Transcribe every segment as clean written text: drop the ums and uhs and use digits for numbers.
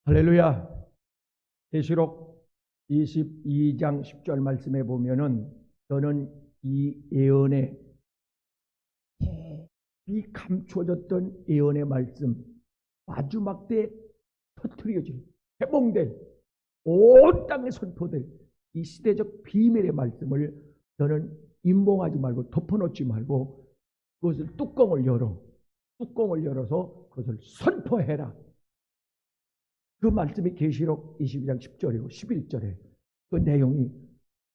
할렐루야. 계시록 22장 10절 말씀에 보면은 저는 이 예언의 이 감춰졌던 예언의 말씀 마지막 때 터뜨려질 해몽될 온 땅에 선포될 이 시대적 비밀의 말씀을 저는 임봉하지 말고 덮어놓지 말고 그것을 뚜껑을 열어서 그것을 선포해라. 그 말씀이 계시록 22장 10절이고 11절에 그 내용이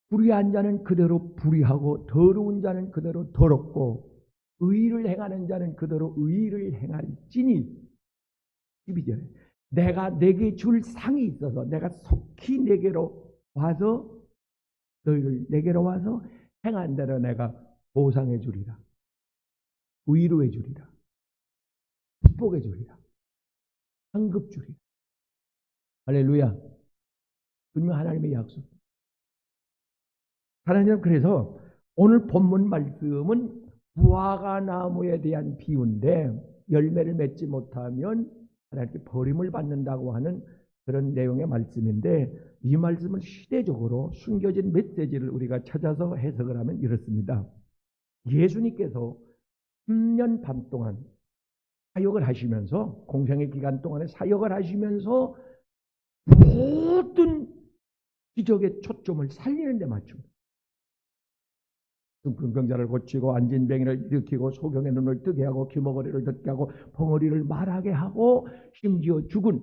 불의한 자는 그대로 불의하고 더러운 자는 그대로 더럽고 의를 행하는 자는 그대로 의를 행할지니 12절에 내가 내게 줄 상이 있어서 내가 속히 내게로 와서 너희를 내게로 와서 행한 대로 내가 보상해 주리라. 위로해 주리라. 축복해 주리라. 상급 주리라. 할렐루야. 분명 하나님의 약속. 하나님은 그래서 오늘 본문 말씀은 무화과 나무에 대한 비유인데 열매를 맺지 못하면 하나님께 버림을 받는다고 하는 그런 내용의 말씀인데 이 말씀은 시대적으로 숨겨진 메시지를 우리가 찾아서 해석을 하면 이렇습니다. 예수님께서 3년 반 동안 사역을 하시면서 공생의 기간 동안에 사역을 하시면서 모든 기적의 초점을 살리는 데 맞춥니다. 중풍병자를 고치고 안진뱅이를 일으키고 소경의 눈을 뜨게 하고 귀머거리를 듣게 하고 벙어리를 말하게 하고 심지어 죽은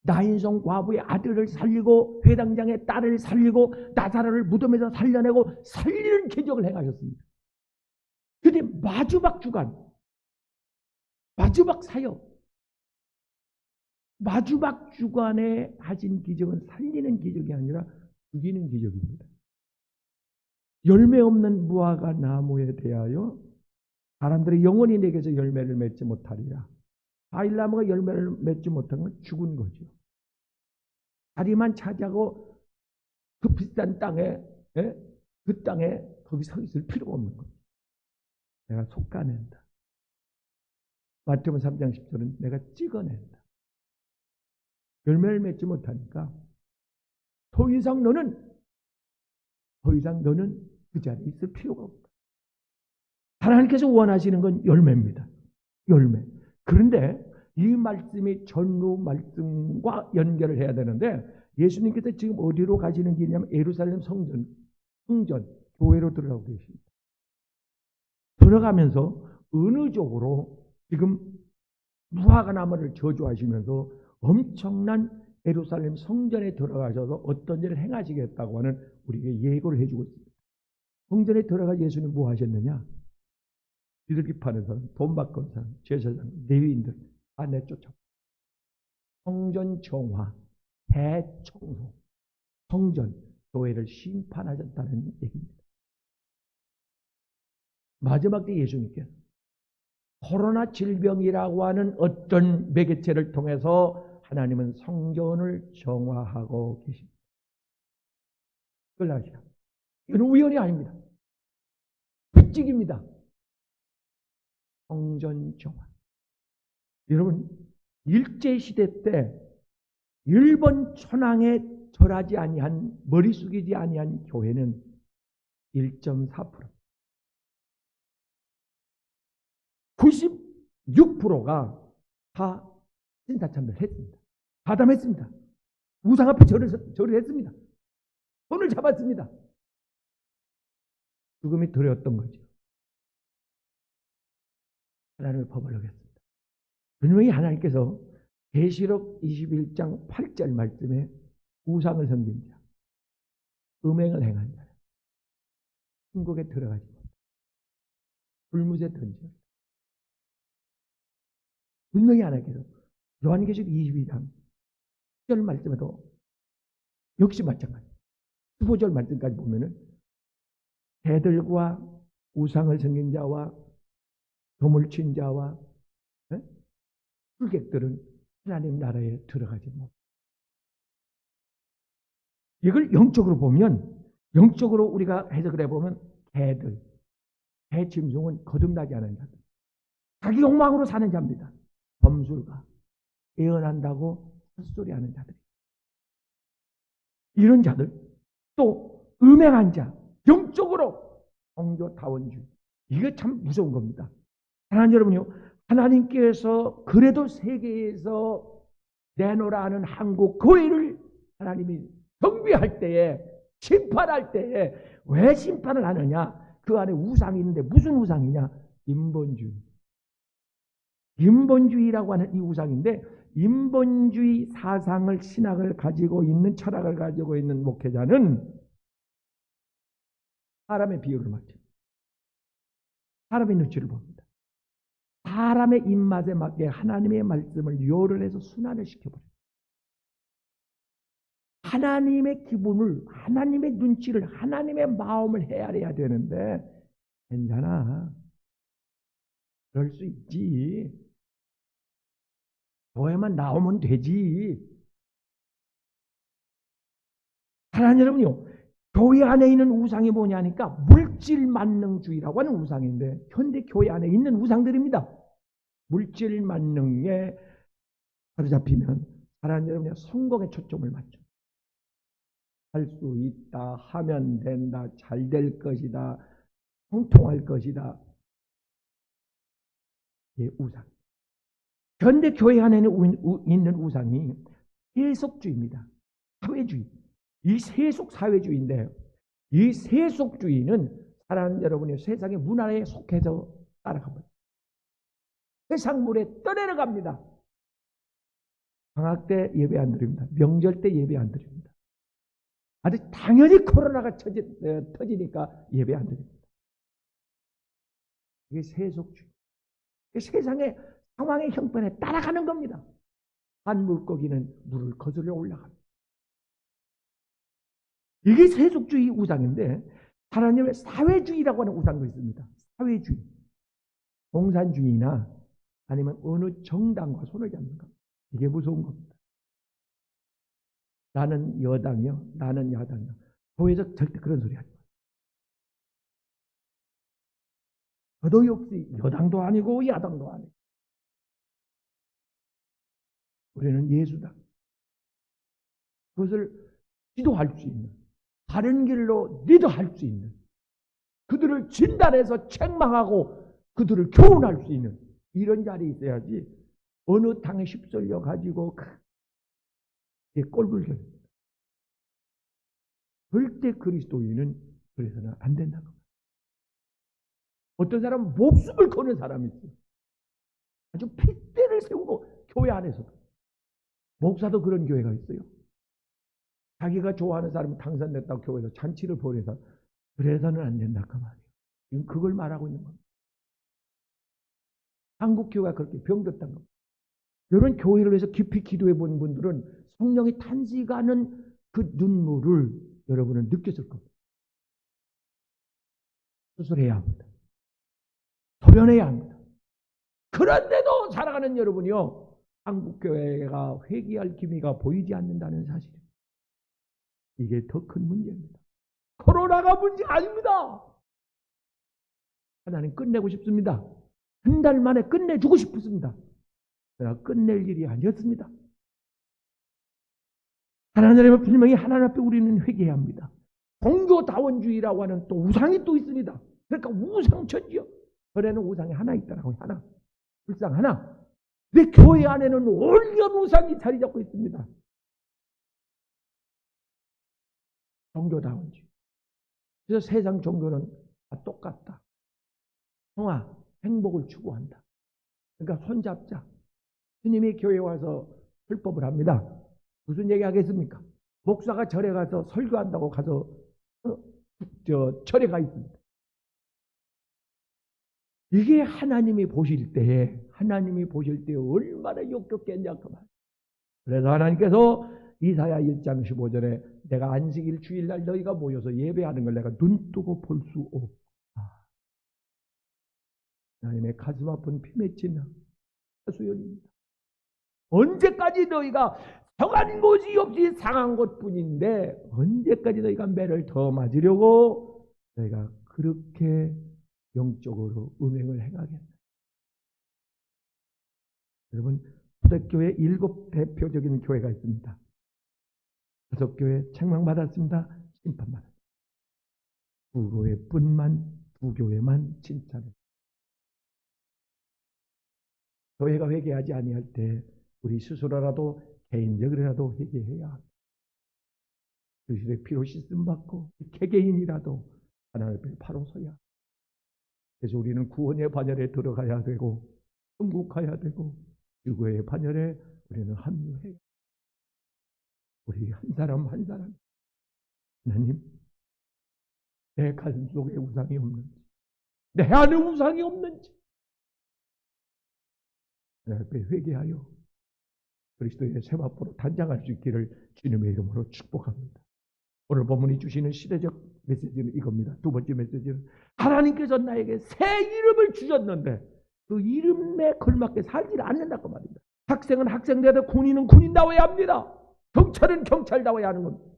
나인성 과부의 아들을 살리고 회당장의 딸을 살리고 나사로를 무덤에서 살려내고 살리는 기적을 행하셨습니다. 그런데 마지막 주간, 마지막 사역, 마지막 주간에 하신 기적은 살리는 기적이 아니라 죽이는 기적입니다. 열매 없는 무화과 나무에 대하여 사람들이 영원히 내게서 열매를 맺지 못하리라. 과일나무가 열매를 맺지 못한 건 죽은 거죠. 자리만 차지하고 그 비싼 땅에, 그 땅에 거기 서 있을 필요가 없는 거죠. 내가 솎아낸다. 마태복음 3장 10절은 내가 찍어낸다. 열매를 맺지 못하니까 더 이상 너는 그 자리에 있을 필요가 없다. 하나님께서 원하시는 건 열매입니다. 열매. 그런데 이 말씀이 전후 말씀과 연결을 해야 되는데 예수님께서 지금 어디로 가시는 길이냐면 예루살렘 성전, 교회로 들어가고 계십니다. 들어가면서 어느 쪽으로 지금 무화과 나무를 저주하시면서 엄청난 예루살렘 성전에 들어가셔서 어떤 일을 행하시겠다고 하는 우리에게 예고를 해주고 있습니다. 성전에 들어가 예수님 뭐 하셨느냐? 비둘기 파는 사람, 돈 바꾼 사람, 제사장, 레위인들 다 내쫓아. 성전 정화, 대청소, 성전, 교회를 심판하셨다는 얘기입니다. 마지막 때 예수님께서 코로나 질병이라고 하는 어떤 매개체를 통해서 하나님은 성전을 정화하고 계십니다. 그걸 아시라. 이건 우연이 아닙니다. 필직입니다. 성전 정화. 여러분, 일제시대 때 일본 천황에 절하지 아니한, 머리 숙이지 아니한 교회는 1.4%. 96%가 다 신사참배를 했습니다. 가담했습니다. 우상 앞에 절을 했습니다. 손을 잡았습니다. 죽음이 두려웠던 거죠. 하나님의 법을 어겼습니다. 분명히 하나님께서 계시록 21장 8절 말씀에 우상을 섬긴 자, 음행을 행한 자, 천국에 들어가지 못한다. 불못에 던져. 분명히 하나님께서 요한계시록 22장 10절 말씀에도 역시 마찬가지. 15절 말씀까지 보면은 개들과 우상을 섬긴 자와 도물 친 자와 술객들은 하나님 나라에 들어가지 못. 이걸 영적으로 보면, 영적으로 우리가 해석을 해보면 개들, 개 짐승은 거듭나지 않은 자들, 자기 욕망으로 사는 자입니다. 범술가, 예언한다고 헛소리하는 자들, 이런 자들, 또 음행한 자, 영적으로 종교다원주의, 이게 참 무서운 겁니다. 하나님 여러분요, 하나님께서 그래도 세계에서 내놓으라 하는 한국 교회를 하나님이 정비할 때에, 심판할 때에 왜 심판을 하느냐? 그 안에 우상이 있는데 무슨 우상이냐? 인본주의. 인본주의라고 하는 이 우상인데, 인본주의 사상을, 신학을 가지고 있는, 철학을 가지고 있는 목회자는 사람의 비율을 맞춥니다. 사람의 눈치를 봅니다. 사람의 입맛에 맞게 하나님의 말씀을 요를 해서 순환을 시켜버려요. 하나님의 기분을, 하나님의 눈치를, 하나님의 마음을 헤아려야 되는데, 괜찮아, 그럴 수 있지, 교회만 나오면 되지. 하나님 여러분요, 교회 안에 있는 우상이 뭐냐니까 물질 만능주의라고 하는 우상인데, 현대 교회 안에 있는 우상들입니다. 물질 만능에 사로잡히면 하나님 여러분의 성공에 초점을 맞춰. 할 수 있다, 하면 된다, 잘 될 것이다, 통통할 것이다. 이게 우상. 현대 교회 안에 있는 우상이 세속주의입니다. 사회주의. 이 세속 사회주의인데, 이 세속주의는 사람 여러분의 세상의 문화에 속해서 따라갑니다. 세상 물에 떠내려갑니다. 방학 때 예배 안 드립니다. 명절 때 예배 안 드립니다. 아주 당연히 코로나가 터지니까 예배 안 드립니다. 이게 세속주의. 세상의 상황의 형편에 따라가는 겁니다. 한 물고기는 물을 거슬러 올라갑니다. 이게 세속주의 우상인데, 하나님의 사회주의라고 하는 우상도 있습니다. 사회주의. 공산주의나 아니면 어느 정당과 손을 잡는 것. 이게 무서운 겁니다. 나는 여당이요, 나는 야당이요. 교회에서 절대 그런 소리 하지 마세요. 저도 역시 여당도 아니고 야당도 아니고, 우리는 예수다. 그것을 지도할 수 있는, 바른 길로 리더할 수 있는, 그들을 진단해서 책망하고 그들을 교훈할 수 있는 이런 자리에 있어야지, 어느 당에 휩쓸려 가지고 꼴불견. 절대 그리스도인은 그래서는 안 된다고. 어떤 사람은 목숨을 거는 사람이 있어요. 아주 핏대를 세우고, 교회 안에서도. 목사도 그런 교회가 있어요. 자기가 좋아하는 사람이 당선됐다고 교회에서 잔치를 벌여서, 그래서는 안 된다 그 말이에요. 지금 그걸 말하고 있는 겁니다. 한국 교회가 그렇게 병들었다는 겁니다. 이런 교회를 위해서 깊이 기도해 본 분들은 성령이 탄식하는 그 눈물을 여러분은 느꼈을 겁니다. 수술해야 합니다. 도려내야 합니다. 그런데도 살아가는 여러분이요, 한국교회가 회개할 기미가 보이지 않는다는 사실입니다. 이게 더 큰 문제입니다. 코로나가 문제 아닙니다. 하나님 끝내고 싶습니다. 한 달 만에 끝내주고 싶습니다. 그러나 끝낼 일이 아니었습니다. 하나님 분명히 하나님 앞에 우리는 회개해야 합니다. 종교다원주의라고 하는 또 우상이 또 있습니다. 그러니까 우상천지요. 전에는 우상이 하나 있더라고요. 하나. 불상 하나. 내 교회 안에는 온갖 우상이 자리 잡고 있습니다. 종교다원주의. 그래서 세상 종교는 다 똑같다. 평화, 행복을 추구한다. 그러니까 손잡자. 주님이 교회에 와서 율법을 합니다. 무슨 얘기 하겠습니까? 목사가 절에 가서 설교한다고 가서 절에 가 있습니다. 이게 하나님이 보실 때에 얼마나 역겹겠냐 그 말. 그래서 하나님께서 이사야 1장 15절에 내가 안식일 주일날 너희가 모여서 예배하는 걸 내가 눈뜨고 볼 수 없다. 하나님의 가슴 아픈 피 맺힌 하수연입니다. 언제까지 너희가 정한 곳이 없이 상한 것뿐인데, 언제까지 너희가 매를 더 맞으려고 너희가 그렇게 영적으로 음행을 행하겠나. 여러분, 초대교회 7 대표적인 교회가 있습니다. 6 교회 책망받았습니다. 심판받았습니다. 2 교회뿐만 2 교회만 칭찬을. 교회가 회개하지 아니할 때 우리 스스로라도 개인적으로라도 회개해야 합니다. 그리스도의 피로 씻음 받고 개개인이라도 하나님 앞에 바로 서야 합니다. 그래서 우리는 구원의 반열에 들어가야 되고 천국가야 되고 유고의 반열에 우리는 합류해야. 우리 한 사람 한 사람 하나님, 내 가슴 속에 우상이 없는지, 내 안에 우상이 없는지 하나님 앞에 회개하여 그리스도의 세마포로 단장할 수 있기를 주님의 이름으로 축복합니다. 오늘 본문이 주시는 시대적 메시지는 이겁니다. 2 번째 메시지는 하나님께서 나에게 새 이름을 주셨는데 그 이름에 걸맞게 살지 않는다고 말입니다. 학생은 학생되어야 되고 군인은 군인다워야 합니다. 경찰은 경찰다워야 하는 겁니다.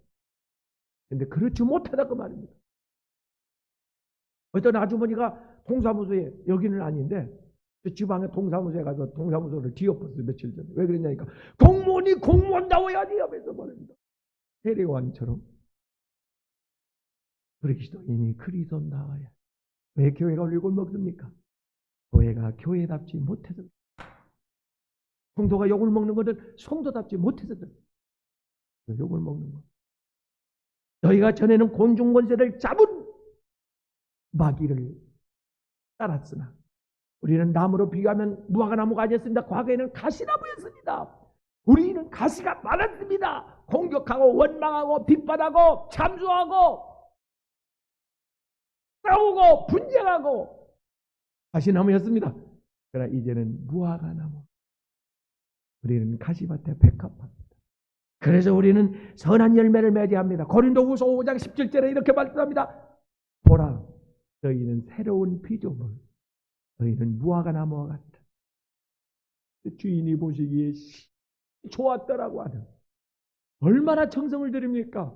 그런데 그렇지 못하다고 말입니다. 어떤 아주머니가 동사무소에, 여기는 아닌데 지방에 동사무소에 가서 동사무소를 뒤엎었어요. 며칠 전에. 왜 그랬냐니까 공무원이 공무원다워야지 하면서 말입니다. 세례요한처럼 그리스도인이 그리스도다워야. 왜 교회가 욕을 먹습니까? 교회가 교회답지 못해서. 성도가 욕을 먹는 것은 성도답지 못해서 욕을 먹는 것. 너희가 전에는 곤충권세를 잡은 마귀를 따랐으나 우리는 나무로 비교하면 무화과 나무가 아니었습니다. 과거에는 가시나무였습니다. 우리는 가시가 많았습니다. 공격하고 원망하고 비판하고 참수하고 싸우고 분쟁하고 가시나무였습니다. 그러나 이제는 무화과 나무. 우리는 가시밭에 백합합니다. 그래서 우리는 선한 열매를 맺어야 합니다. 고린도후서 5장 17절에 이렇게 말씀합니다. 보라, 너희는 새로운 피조물, 너희는 무화과 나무와 같다. 주인이 보시기에 좋았다라고 하는, 얼마나 정성을 들입니까?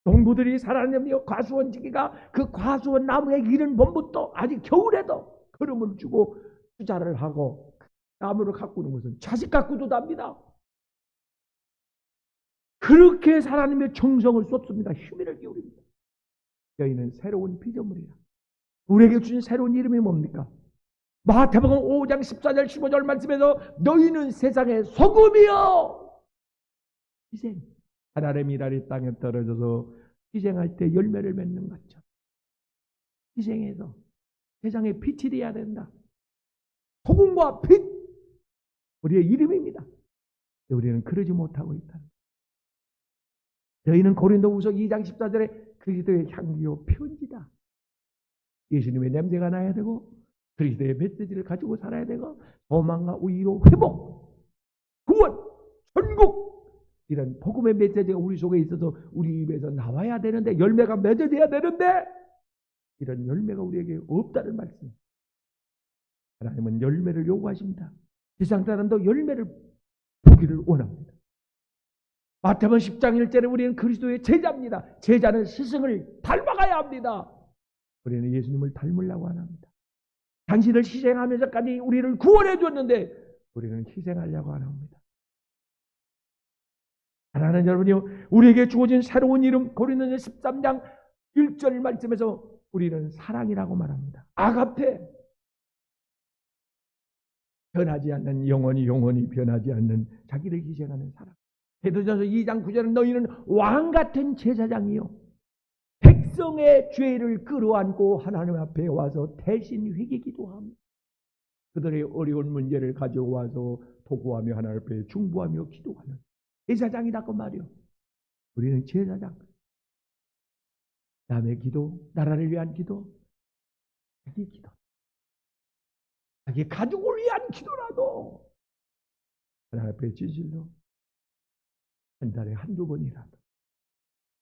농부들이 살아내며 과수원지기가 그 과수원 나무에 기른 봄부터 아직 겨울에도 걸음을 주고 투자를 하고 나무를 가꾸는 것은 자식 가꾸도 답니다. 그렇게 하나님의 정성을 쏟습니다. 힘을 기울입니다. 저희는 새로운 피조물이라. 우리에게 주신 새로운 이름이 뭡니까? 마태복음 5장 14절 15절 말씀에서 너희는 세상의 소금이요. 희생. 하나님의 미랄이 땅에 떨어져서 희생할 때 열매를 맺는 것처럼 희생해서 세상에 빛이 되어야 된다. 소금과 빛, 우리의 이름입니다. 우리는 그러지 못하고 있다. 너희는 고린도후서 2장 14절에 그리스도의 향기요 편지다. 예수님의 냄새가 나야 되고 그리스도의 메시지를 가지고 살아야 되고 소망과 위로 회복, 구원, 천국 이런 복음의 메시지가 우리 속에 있어서 우리 입에서 나와야 되는데 열매가 맺어져야 되는데 이런 열매가 우리에게 없다는 말씀. 하나님은 열매를 요구하십니다. 세상 사람도 열매를 보기를 원합니다. 마태복음 10장 1절에 우리는 그리스도의 제자입니다. 제자는 스승을 닮아가야 합니다. 우리는 예수님을 닮으려고 합니다. 당신을 희생하면서까지 우리를 구원해 줬는데 우리는 희생하려고 합니다. 사랑하는 여러분이요, 우리에게 주어진 새로운 이름 고린도서 13장 1절 말씀에서 우리는 사랑이라고 말합니다. 아가페. 변하지 않는 영원히 변하지 않는 자기를 희생하는 사랑. 베드로전서 2장 9절은 너희는 왕같은 제사장이요 백성의 죄를 끌어안고 하나님 앞에 와서 대신 회개기도 합니다. 그들의 어려운 문제를 가지고 와서 도구하며 하나님 앞에 중보하며 기도하는 제사장이라고 말이요. 우리는 제사장. 남의 기도, 나라를 위한 기도, 자기 기도, 자기 가족을 위한 기도라도 하나님 앞에 진실로 한 달에 한두 번이라도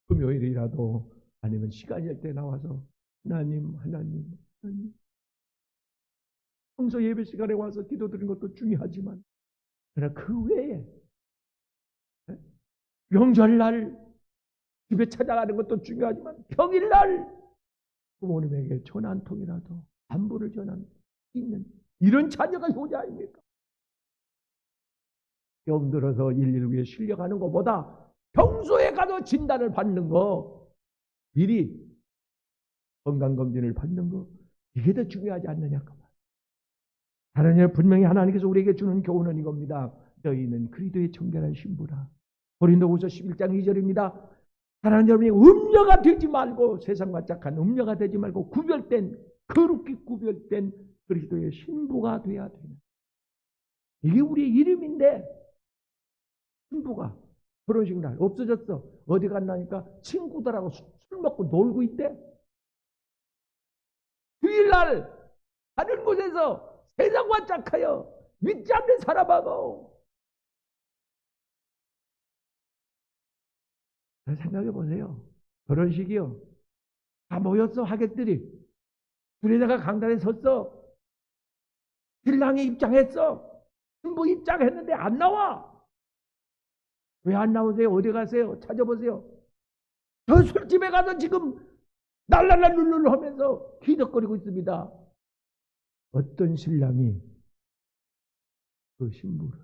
금요일이라도 아니면 시간이 날 때 나와서 하나님 평소 예배 시간에 와서 기도드리는 것도 중요하지만 그러나 그 외에 명절날 집에 찾아가는 것도 중요하지만 평일날 부모님에게 전화 한 통이라도 안부를 전하는 있는 이런 자녀가 효자 아닙니까? 병 들어서 119에 실려가는 것보다 평소에 가서 진단을 받는 거, 미리 건강검진을 받는 거, 이게 더 중요하지 않느냐. 하나님, 분명히 하나님께서 우리에게 주는 교훈은 이겁니다. 너희는 그리스도의 정결한 신부라. 고린도후서 11장 2절입니다. 사랑하는 여러분이 음녀가 되지 말고, 세상과 짝한 음녀가 되지 말고 구별된, 거룩히 구별된 그리스도의 신부가 되어야 되는. 이게 우리의 이름인데, 신부가 결혼식 날 없어졌어. 어디 갔나니까 친구들하고 술 먹고 놀고 있대. 주일날 다른 곳에서 세상과 짝하여 믿지 않는 사람하고. 생각해 보세요. 결혼식이요. 다 모였어, 하객들이. 둘이다가 강단에 섰어. 신랑이 입장했어. 신부 입장했는데 안 나와. 왜 안 나오세요? 어디 가세요? 찾아보세요. 저 술집에 가서 지금 날랄랄 룰룰 하면서 기덕거리고 있습니다. 어떤 신랑이 그 신부를.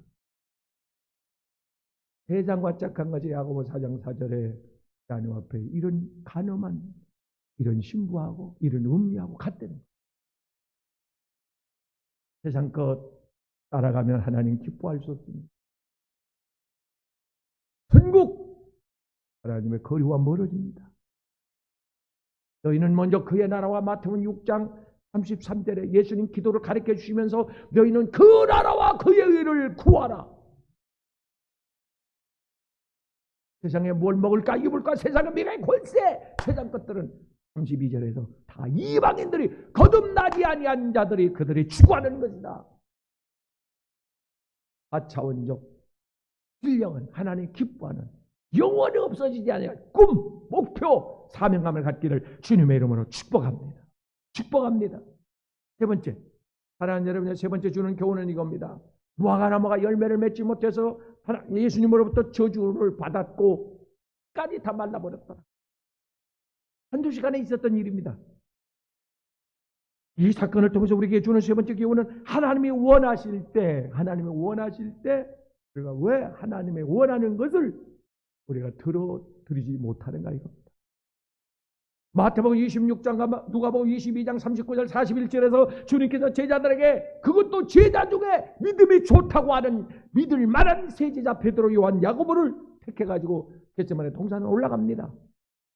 세상과 짝한 것이 야고보 4장 4절에 하나님 앞에 이런 간음한 이런 신부하고 이런 음미하고 같다는 거예요. 세상 것 따라가면 하나님 기뻐할 수 없습니다. 천국 하나님의 거리와 멀어집니다. 너희는 먼저 그의 나라와 마태복음 6장 33절에 예수님 기도를 가르쳐 주시면서 너희는 그 나라와 그의 의를 구하라. 세상에 뭘 먹을까 입을까 세상의 미래의 권세, 세상 것들은 32절에서 다 이방인들이 거듭나지 아니한 자들이 그들이 추구하는 것이다. 아차원적 신령은 하나님 기뻐하는 영원히 없어지지 않을 꿈, 목표, 사명감을 갖기를 주님의 이름으로 축복합니다. 축복합니다. 세 번째, 사랑하는 여러분의 세 번째 주는 교훈은 이겁니다. 무화과 나무가 열매를 맺지 못해서 예수님으로부터 저주를 받았고 까지 다 말라버렸더라. 한두 시간에 있었던 일입니다. 이 사건을 통해서 우리에게 주는 세 번째 교훈은 하나님이 원하실 때 우리가 왜 하나님의 원하는 것을 우리가 들어드리지 못하는가 이겁니다. 마태복음 26장과 누가복음 22장 39절 41절에서 주님께서 제자들에게 그것도 제자 중에 믿음이 좋다고 하는 믿을 만한 세 제자 베드로, 요한, 야고보를 택해가지고 겟세마네 동산에 올라갑니다.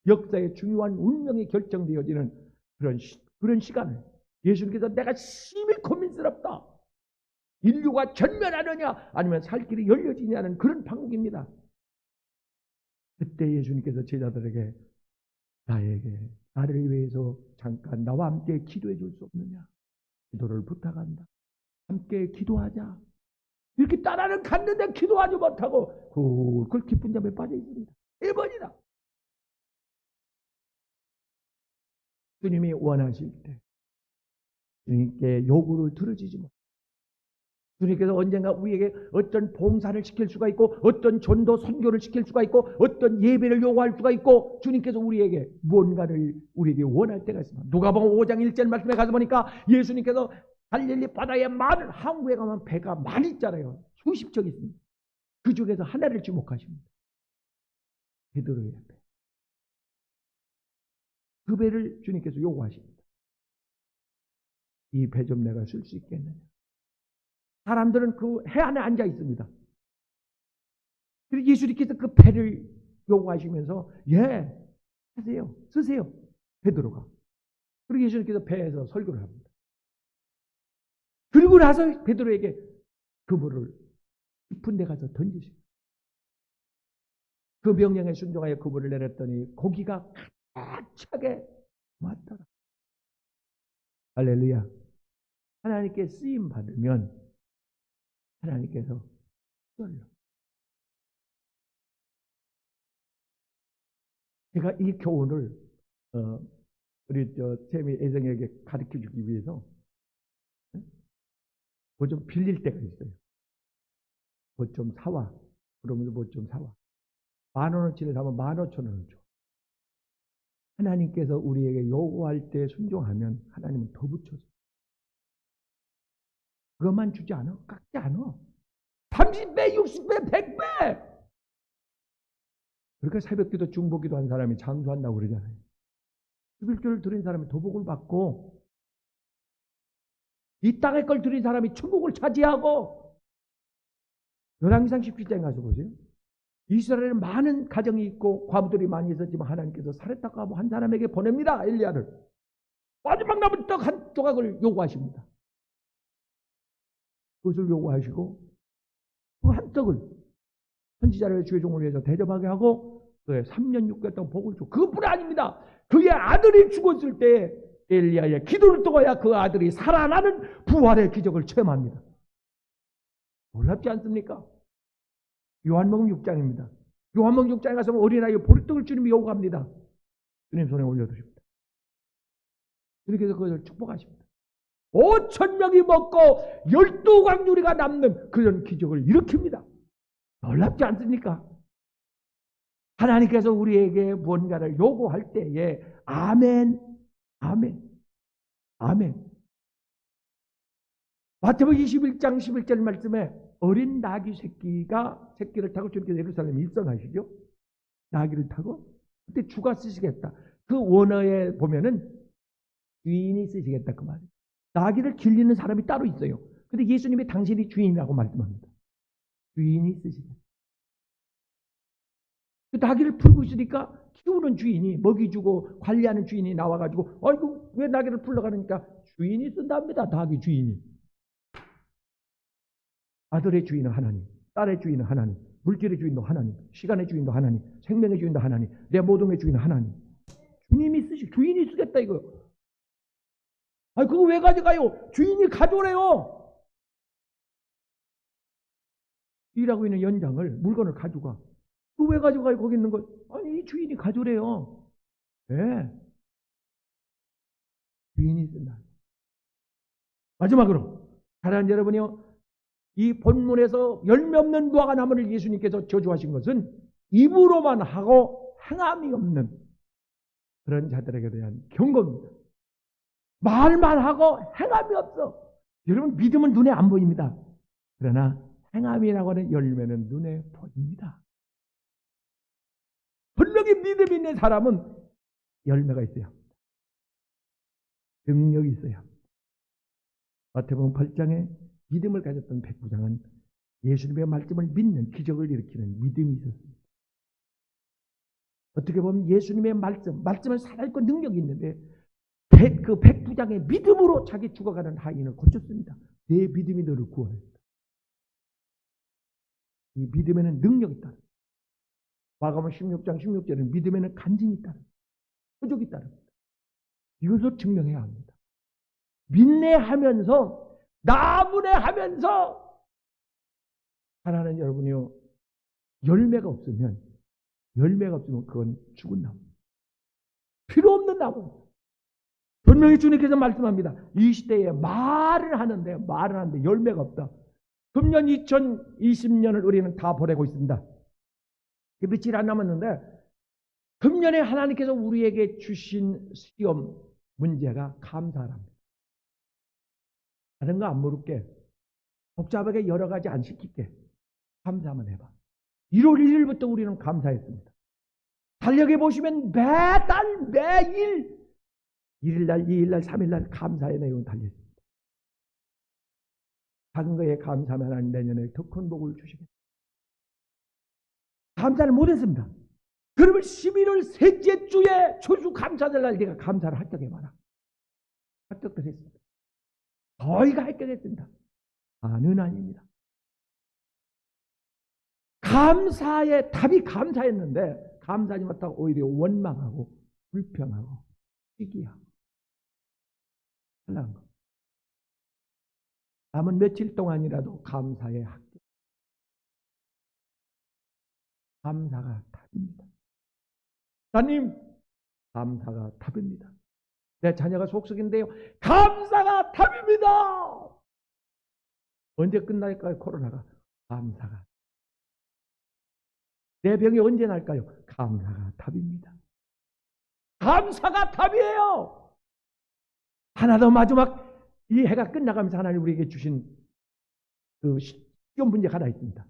역사의 중요한 운명이 결정되어지는 그런 시간을 예수님께서 내가 심히 고민스럽다. 인류가 전멸하느냐 아니면 살 길이 열려지냐는 그런 판국입니다. 그때 예수님께서 제자들에게 나를 위해서 잠깐 나와 함께 기도해 줄 수 없느냐. 기도를 부탁한다. 함께 기도하자. 이렇게 따라는 갔는데 기도하지 못하고 굴굴 깊은 잠에 빠져 있습니다. 1번이나. 주님이 원하실 때 주님께 요구를 들어주지 못. 주님께서 언젠가 우리에게 어떤 봉사를 시킬 수가 있고 어떤 전도 선교를 시킬 수가 있고 어떤 예배를 요구할 수가 있고 주님께서 우리에게 무언가를 우리에게 원할 때가 있습니다. 누가복음 5장 1절 말씀에 가서 보니까 예수님께서 갈릴리 바다에 많은 항구에 가면 배가 많이 있잖아요. 수십 척 있습니다. 그 중에서 하나를 지목하십니다. 베드로의 배. 그 배를 주님께서 요구하십니다. 이 배 좀 내가 쓸 수 있겠느냐. 사람들은 그 해 안에 앉아 있습니다. 그리고 예수님께서 그 배를 요구하시면서 하세요. 쓰세요. 베드로가. 그리고 예수님께서 배에서 설교를 합니다. 그리고 나서 베드로에게 그물을 깊은 데 가서 던지십니다. 그 명령에 순종하여 그물을 내렸더니 고기가 가득차게 왔더라. 할렐루야. 하나님께 쓰임 받으면 하나님께서 쏠려. 제가 이 교훈을 우리 재미 애정에게 가르쳐 주기 위해서 뭐 좀 빌릴 때가 있어요. 뭐 좀 사와. 그러면서 뭐 좀 사와. 10,000원어치를 사면 15,000원을 줘. 하나님께서 우리에게 요구할 때 순종하면 하나님은 더 붙여줘. 그것만 주지 않아. 깎지 않아. 30배, 60배, 100배. 그러니까 새벽기도 중보기도 한 사람이 장수한다고 그러잖아요. 11조를 드린 사람이 도복을 받고 이 땅의 걸 드린 사람이 천국을 차지하고 열왕기상 17장에 가서 보세요. 이스라엘에 많은 가정이 있고 과부들이 많이 있었지만 하나님께서 사렙 과부 한 사람에게 보냅니다. 엘리야를. 마지막 남은 떡 한 조각을 요구하십니다. 그것을 요구하시고 그 한 떡을 선지자를 주의 종을 위해서 대접하게 하고 그의 3년 6개월 동안 복을 주고 그것뿐이 아닙니다. 그의 아들이 죽었을 때 엘리야의 기도를 통하여 그 아들이 살아나는 부활의 기적을 체험합니다. 놀랍지 않습니까? 요한복음 6장입니다. 요한복음 6장에 가서 어린아이의 보리떡을 주님이 요구합니다. 주님 손에 올려두십니다. 이렇게 해서 그것을 축복하십니다. 5,000명이 먹고 12광주리가 남는 그런 기적을 일으킵니다. 놀랍지 않습니까? 하나님께서 우리에게 무언가를 요구할 때에 아멘, 아멘, 아멘. 마태복음 21장 11절 말씀에 어린 나귀 새끼를 타고 주님께서 예루살렘에 입성하시죠. 나귀를 타고 그때 주가 쓰시겠다. 그 원어에 보면은 주인이 쓰시겠다 그 말이에요. 나귀를 길리는 사람이 따로 있어요. 근데 예수님이 당신이 주인이라고 말씀합니다. 주인이 쓰시겠다. 그 나귀를 풀고 있으니까 키우는 주인이 먹이 주고 관리하는 주인이 나와가지고 아이고 왜 나귀를 풀러가니까 주인이 쓴답니다. 나귀 주인이. 아들의 주인은 하나님, 딸의 주인은 하나님, 물질의 주인도 하나님, 시간의 주인도 하나님, 생명의 주인도 하나님, 내 모든 의 주인은 하나님. 주님이 주인이 쓰겠다 이거요. 아니 그거 왜 가져가요? 주인이 가져오래요. 일하고 있는 연장을 물건을 가져가. 그거 왜 가져가요? 거기 있는 거. 아니 이 주인이 가져오래요. 네. 주인이 쓴다. 마지막으로 사랑하는 여러분이요. 이 본문에서 열매 없는 무화과 나무를 예수님께서 저주하신 것은 입으로만 하고 행함이 없는 그런 자들에게 대한 경고입니다. 말만 하고 행함이 없어. 여러분 믿음은 눈에 안 보입니다. 그러나 행함이라고 하는 열매는 눈에 보입니다. 분명히 믿음이 있는 사람은 열매가 있어야 합니다. 능력이 있어야 합니다. 마태복음 8장에 믿음을 가졌던 백부장은 예수님의 말씀을 믿는 기적을 일으키는 믿음이 있었습니다. 어떻게 보면 예수님의 말씀은 살아있고 능력이 있는데 그 백부장의 믿음으로 자기 죽어가는 하인을 고쳤습니다. 내 믿음이 너를 구원했다. 이 믿음에는 능력이 있다. 마가복음 16장 16절에는 믿음에는 간증이 있다. 표적이 있다. 이것을 증명해야 합니다. 민내하면서 나무래하면서 하나는 여러분이요 열매가 없으면 그건 죽은 나무, 필요 없는 나무. 분명히 주님께서 말씀합니다. 이 시대에 말을 하는데 열매가 없다. 금년 2020년을 우리는 다 보내고 있습니다. 며칠 안 남았는데 금년에 하나님께서 우리에게 주신 시험 문제가 감사랍니다. 다른 거 안 물을게. 복잡하게 여러 가지 안 시킬게. 감사만 해봐. 1월 1일부터 우리는 감사했습니다. 달력에 보시면 매달 매일 1일날, 2일날, 3일날 감사의 내용은 달려있습니다. 작은 거에 감사하면 하나님 내년에 더 큰 복을 주시겠습니다. 감사를 못했습니다. 그러면 11월 셋째 주에 초주 감사절 날 내가 감사를 합격해봐라. 합격도 했습니다. 저희가 합격했습니다. 다는 아닙니다. 감사의 답이 감사했는데 감사하지 못하고 오히려 원망하고 불평하고 시기하고 하려는 것. 남은 며칠 동안이라도 감사의 합격. 감사가 답입니다. 하나님, 감사가 답입니다. 내 자녀가 속썩인데요. 감사가 답입니다. 언제 끝날까요? 코로나가. 감사가. 내 병이 언제 날까요? 감사가 답입니다. 감사가 답이에요. 하나 더 마지막 이 해가 끝나가면서 하나님 우리에게 주신 그 시험 문제가 하나 있습니다.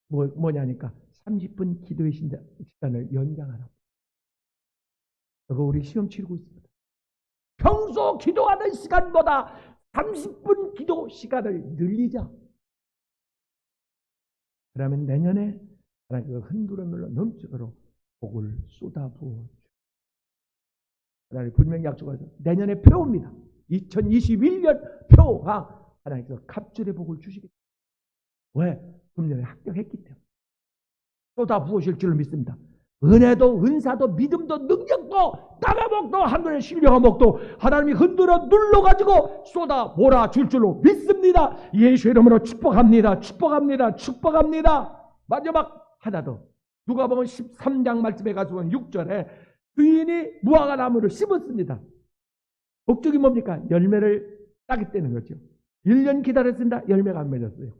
뭐냐니까 30분 기도의 시간을 연장하라고. 그거 우리 시험 치르고 있습니다. 평소 기도하는 시간보다 30분 기도 시간을 늘리자. 그러면 내년에 하나님께서 흔들어물러 넘치도록 복을 쏟아부어 주시고, 하나님 분명히 약속하셔서 내년에 표입니다. 2021년 표가 하나님께서 갑절의 복을 주시겠다. 왜? 금년에 합격했기 때문에 쏟아부으실 줄을 믿습니다. 은혜도 은사도 믿음도 능력도 따가먹도 하늘의 신령한 복도 하나님이 흔들어 눌러가지고 쏟아 몰아줄 줄로 믿습니다. 예수 이름으로 축복합니다. 축복합니다. 축복합니다. 마지막 하나 더. 누가복음 13장 말씀에 가서 6절에 주인이 무화과 나무를 심었습니다. 목적이 뭡니까? 열매를 따겠다는 거죠. 1년 기다렸습니다. 열매가 안 맺었어요.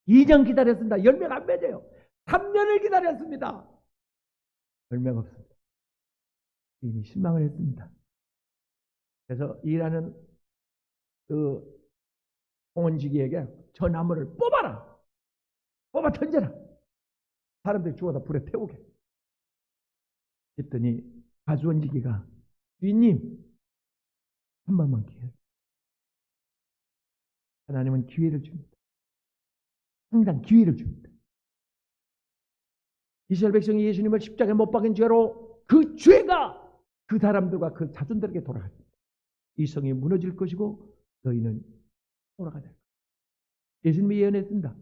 2년 기다렸습니다. 열매가 안 맺어요. 3년을 기다렸습니다. 열매가 없습니다. 주인이 실망을 했습니다. 그래서 일하는 그 공원지기에게 저 나무를 뽑아라. 뽑아 던져라. 사람들이 죽어다 불에 태우게. 그랬더니 가수원지기가 주인님 한 번만 기회. 하나님은 기회를 줍니다. 항상 기회를 줍니다. 이스라엘 백성이 예수님을 십자가에 못 박은 죄로 그 죄가 그 사람들과 그 자손들에게 돌아갑니다. 이 성이 무너질 것이고 너희는 돌아가야 될 것이다. 예수님이 예언했습니다.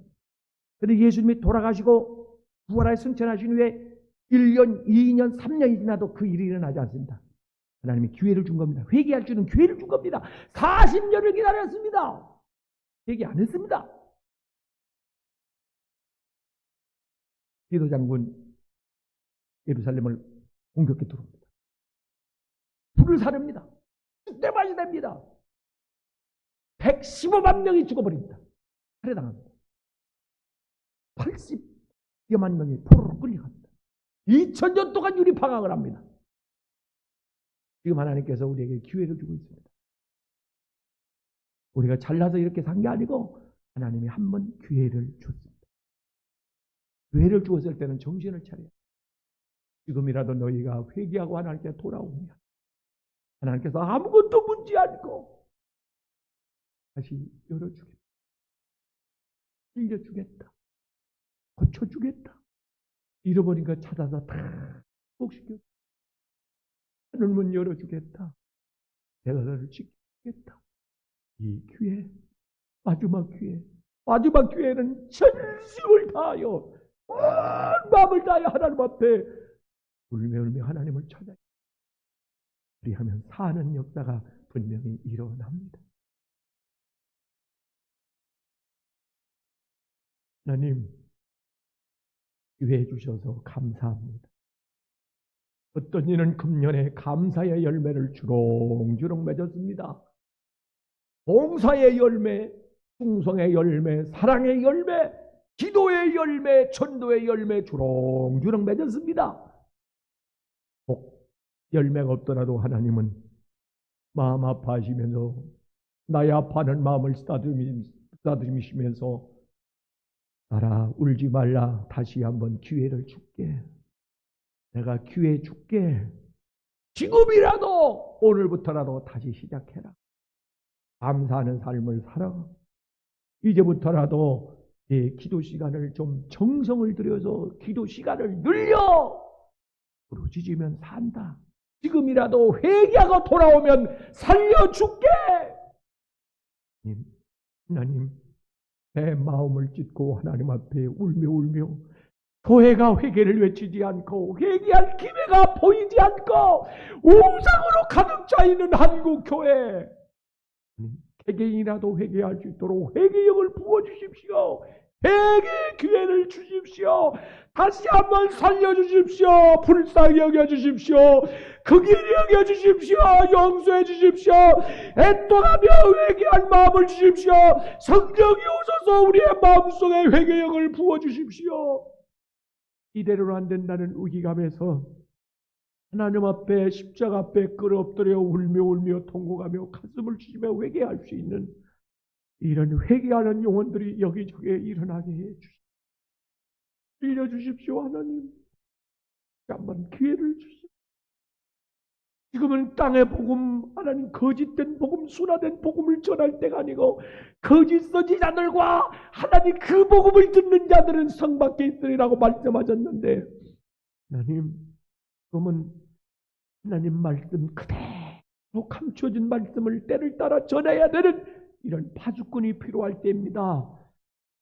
그런데 예수님이 돌아가시고 부활하여 승천하신 후에 1년, 2년, 3년이 지나도 그 일이 일어나지 않습니다. 하나님이 기회를 준 겁니다. 회개할 수 있는 기회를 준 겁니다. 40년을 기다렸습니다. 회개 안 했습니다. 디도 장군 예루살렘을 공격해 들어옵니다. 불을 사릅니다. 쑥대밭이 됩니다. 115만 명이 죽어버립니다. 살해당합니다. 80여만 명이 포로로 끌려갑니다. 2000년 동안 유리방황을 합니다. 지금 하나님께서 우리에게 기회를 주고 있습니다. 우리가 잘나서 이렇게 산 게 아니고 하나님이 한 번 기회를 줬습니다. 기회를 주었을 때는 정신을 차려야 합니다. 지금이라도 너희가 회개하고 하나님께 돌아오면 하나님께서 아무것도 묻지 않고 다시 열어주겠다. 살려주겠다. 고쳐주겠다. 잃어버린 거 찾아서 다 복시켜주겠다. 하늘문 열어주겠다. 내가 너를 지키겠다. 이 기회, 마지막 기회는 전심을 다하여 온 마음을 다하여 하나님 앞에 울며 하나님을 찾아야 그리하면 사는 역사가 분명히 일어납니다. 하나님 기회 주셔서 감사합니다. 어떤 이는 금년에 감사의 열매를 주렁주렁 맺었습니다. 봉사의 열매, 충성의 열매, 사랑의 열매, 기도의 열매, 전도의 열매 주렁주렁 맺었습니다. 꼭 열매가 없더라도 하나님은 마음 아파하시면서 나의 아파하는 마음을 쓰다듬으시면서 나라 울지 말라. 다시 한번 기회를 줄게. 내가 기회 줄게. 지금이라도 오늘부터라도 다시 시작해라. 감사하는 삶을 살아. 이제부터라도 내 기도 시간을 좀 정성을 들여서 기도 시간을 늘려. 부르짖으면 산다. 지금이라도 회개하고 돌아오면 살려줄게. 하나님 내 마음을 찢고 하나님 앞에 울며 교회가 회개를 외치지 않고 회개할 기회가 보이지 않고 우상으로 가득 차 있는 한국 교회, 개개인이라도 회개할 수 있도록 회개력을 부어주십시오. 회개 기회를 주십시오. 다시 한번 살려주십시오. 불쌍히 여겨주십시오. 극일히 여겨주십시오. 용서해 주십시오. 애통하며 회개할 마음을 주십시오. 성령이 오셔서 우리의 마음속에 회개력을 부어주십시오. 이대로는 안 된다는 위기감에서 하나님 앞에 십자가 앞에 끌어엎드려 울며 통곡하며 가슴을 치며 회개할 수 있는 이런 회개하는 영혼들이 여기저기에 일어나게 해 주십시오. 빌려주십시오. 하나님, 한번 기회를 주십시오. 지금은 땅의 복음, 하나님 거짓된 복음, 순화된 복음을 전할 때가 아니고 거짓 선지자들과 하나님 그 복음을 듣는 자들은 성 밖에 있으리라고 말씀하셨는데, 하나님, 지금은 하나님 말씀 그대로 감춰진 말씀을 때를 따라 전해야 되는 이런 파수꾼이 필요할 때입니다.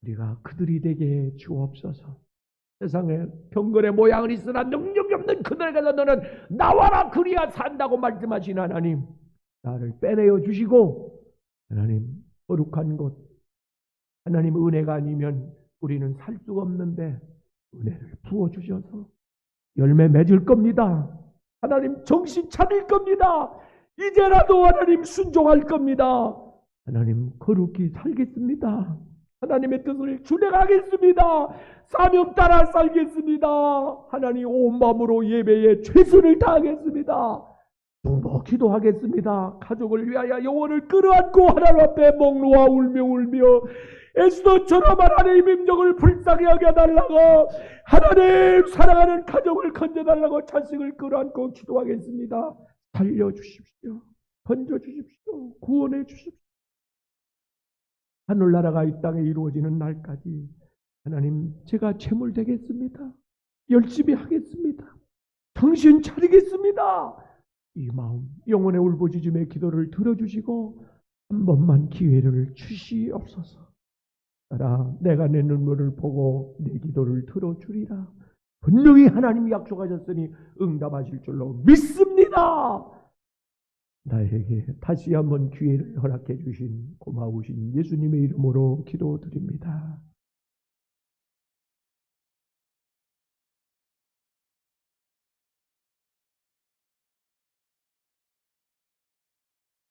우리가 그들이 되게 주옵소서. 세상에 병거의 모양은 있으나 능력이 없는 그들에게서 너는 나와라 그리야 산다고 말씀하신 하나님, 나를 빼내어 주시고 하나님 거룩한 곳, 하나님 은혜가 아니면 우리는 살 수가 없는데 은혜를 부어주셔서 열매 맺을 겁니다. 하나님 정신 차릴 겁니다. 이제라도 하나님 순종할 겁니다. 하나님 거룩히 살겠습니다. 하나님의 뜻을 준행하겠습니다. 사명 따라 살겠습니다. 하나님 온 마음으로 예배에 최선을 다하겠습니다. 중보 기도하겠습니다. 가족을 위하여 영혼을 끌어안고 하나님 앞에 목 놓아 울며 에스더처럼 하나님 임종을 불쌍히 하게 해달라고, 하나님 사랑하는 가족을 건져달라고 자식을 끌어안고 기도하겠습니다. 살려주십시오. 건져주십시오. 구원해 주십시오. 하늘나라가 이 땅에 이루어지는 날까지 하나님 제가 재물 되겠습니다. 열심히 하겠습니다. 정신 차리겠습니다. 이 마음 영혼의 울부짖음의 기도를 들어주시고 한 번만 기회를 주시옵소서. 내가 내 눈물을 보고 내 기도를 들어주리라. 분명히 하나님이 약속하셨으니 응답하실 줄로 믿습니다. 나에게 다시 한번 기회를 허락해 주신 고마우신 예수님의 이름으로 기도드립니다.